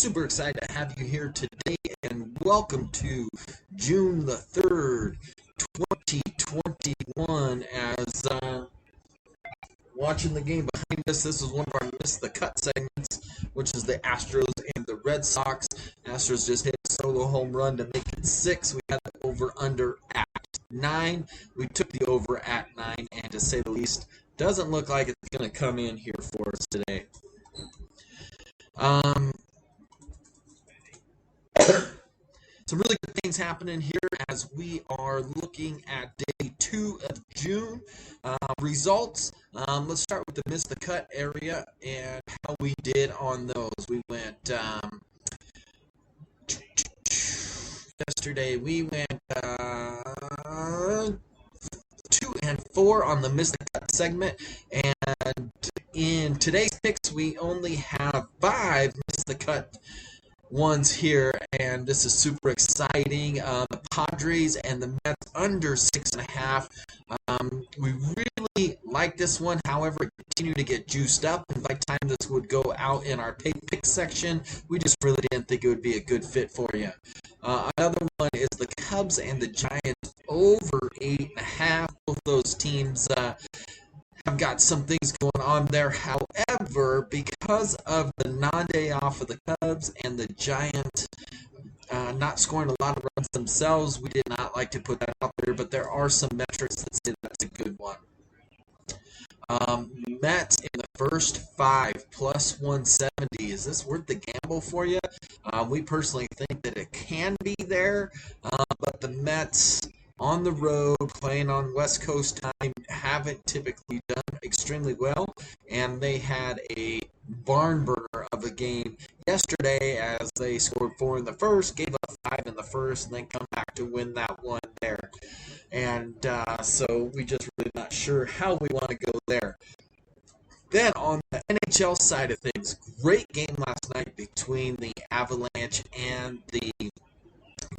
super excited to have you here today, and welcome to June the 3rd, 2021. As watching the game behind us, this is one of our Miss the Cut segments, which is the Astros and the Red Sox. Astros just hit a solo home run to make it 6. We had the over-under at 9. We took the over at 9, and to say the least, doesn't look like it's going to come in here for us today. Some really good things happening here as we are looking at day 2 of June. Results, let's start with the Miss the Cut area and how we did on those. We went, yesterday we went 2 and 4 on the Miss the Cut segment, and in today's picks we only have 5 Miss the Cut ones here, and this is super exciting. The Padres and the Mets under 6.5. We really like this one. However, it continued to get juiced up, and by the time this would go out in our pick section, we just really didn't think it would be a good fit for you. Another one is the Cubs and the Giants over 8.5. Both those teams have got some things going on there. However, because of the non-day off of the Cubs and the Giants not scoring a lot of runs themselves, we did not like to put that out there, but there are some metrics that say that's a good one. Mets in the first 5 plus 170. Is this worth the gamble for you? We personally think that it can be there, but the Mets on the road, playing on West Coast time, haven't typically done extremely well, and they had a barn burner of a game yesterday as they scored 4 in the first, gave up 5 in the first, and then come back to win that one there. And so we just really not sure how we want to go there. Then on the NHL side of things, great game last night between the Avalanche and the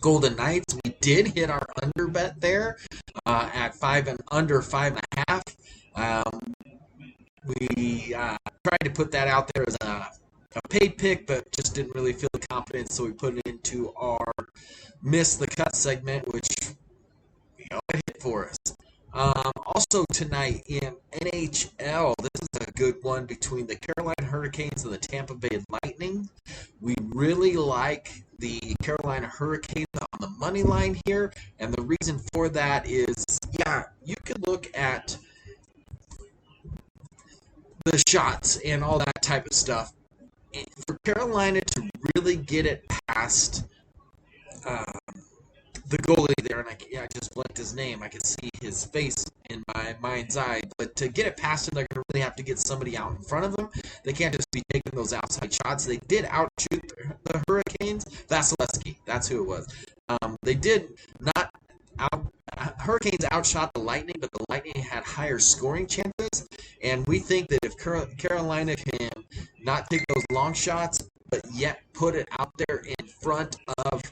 Golden Knights. We did hit our under bet there at 5 and under 5.5. We tried to put that out there as a paid pick, but just didn't really feel the confidence, so we put it into our Miss the Cut segment, which it hit for us. Also tonight in NHL, this is a good one between the Carolina Hurricanes and the Tampa Bay Lightning. We really like the Carolina Hurricanes on the money line here, and the reason for that is, you could look at the shots and all that type of stuff. And for Carolina to really get it past the goalie there, and I just blanked his name. I could see his face in my mind's eye. But to get it past him, they're going to really have to get somebody out in front of them. They can't just be taking those outside shots. They did outshoot the Hurricanes. Vasilevsky, that's who it was. They did not Hurricanes outshot the Lightning, but the Lightning had higher scoring chances. And we think that if Carolina can not take those long shots, but yet put it out there in front of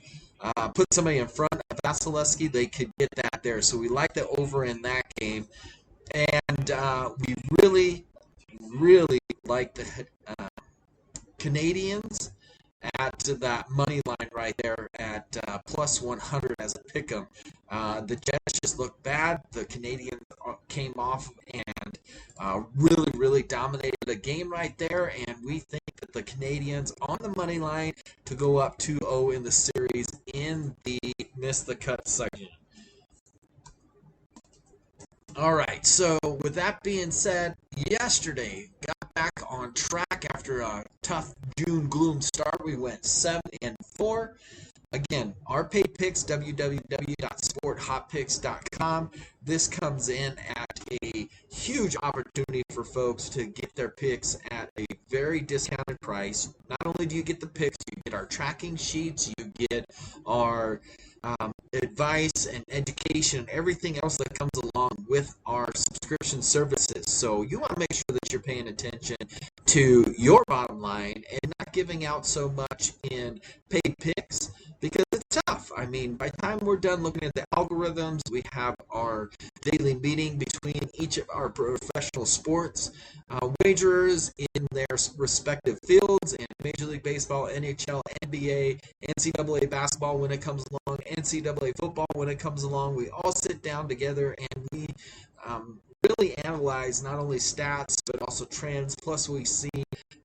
put somebody in front of Vasilevsky, they could get that there. So we like the over in that game. And we really, really like the Canadians at that money line right there at plus 100 as a pick'em. The Jets just looked bad. The Canadians came off and really, really dominated the game right there. And we think that the Canadians on the money line to go up 2-0 in the series in the Miss the Cut section. All right, so with that being said, yesterday got back on track after a tough June gloom start. We went 7 and 4. Again, our paid picks, www.sporthotpicks.com. This comes in at a huge opportunity for folks to get their picks at a very discounted price. Not only do you get the picks, you get our tracking sheets, you get our advice and education and everything else that comes along with our subscription services. So you want to make sure that you're paying attention to your bottom line and not giving out so much in paid picks, because it's tough. stuff. I mean, by the time we're done looking at the algorithms, we have our daily meeting between each of our professional sports wagerers in their respective fields, in Major League Baseball, NHL, NBA, NCAA basketball when it comes along, NCAA football when it comes along. We all sit down together and we really analyze not only stats but also trends. Plus, we see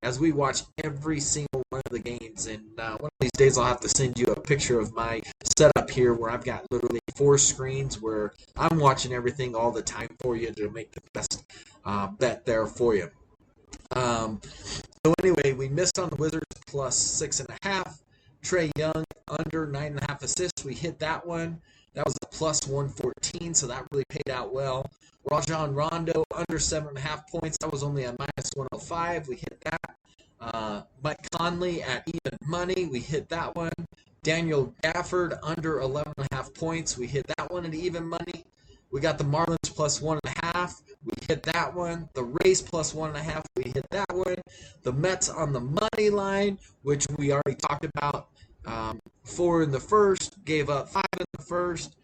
as we watch every single one of the games. And one of these days, I'll have to send you a picture of my setup here, where I've got literally 4 screens where I'm watching everything all the time for you to make the best bet there for you. So anyway, we missed on the Wizards plus 6.5. Trae Young under 9.5 assists. We hit that one. That was a plus 114, so that really paid out well. Rajon Rondo under 7.5 points. That was only a minus 105. We hit that. Mike Conley at even money. We hit that one. Daniel Gafford under 11.5 points. We hit that one at even money. We got the Marlins plus 1.5. We hit that one. The Rays plus 1.5. We hit that one. The Mets on the money line, which we already talked about. 4 in the first, gave up 5 in the first,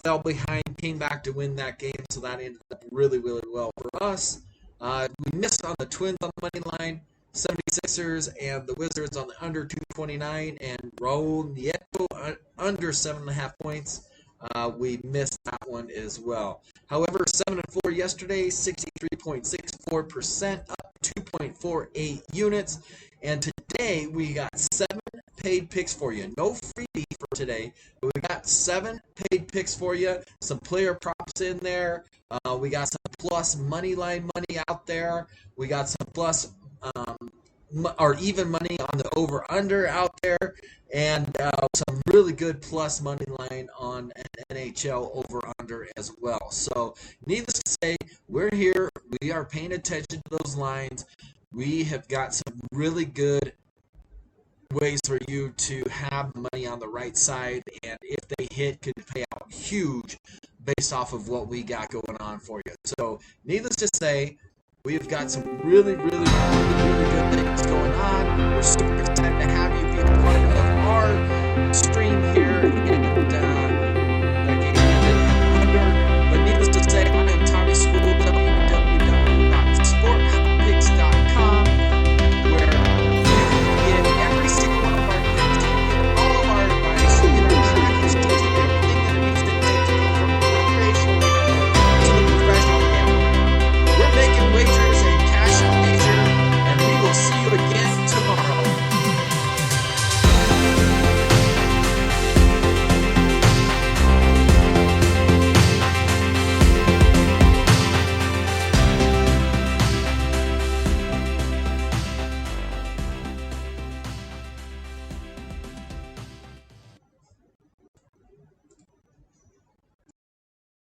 fell behind, came back to win that game, so that ended up really, really well for us. We missed on the Twins on the money line, 76ers and the Wizards on the under 229, and Raul Nieto under 7.5 points. We missed that one as well. However, 7-4 yesterday, 63.64%, up 2.48 units. And today we got 7 paid picks for you. No freebie for today, but we got 7 paid picks for you. Some player props in there. We got some plus money line money out there. We got some plus or even money on the over-under out there, and some really good plus money line on an NHL over-under as well. So needless to say, we're here. We are paying attention to those lines. We have got some really good ways for you to have money on the right side, and if they hit, could pay out huge based off of what we got going on for you. So needless to say, we've got some really, really, really, really good things going on. We're super excited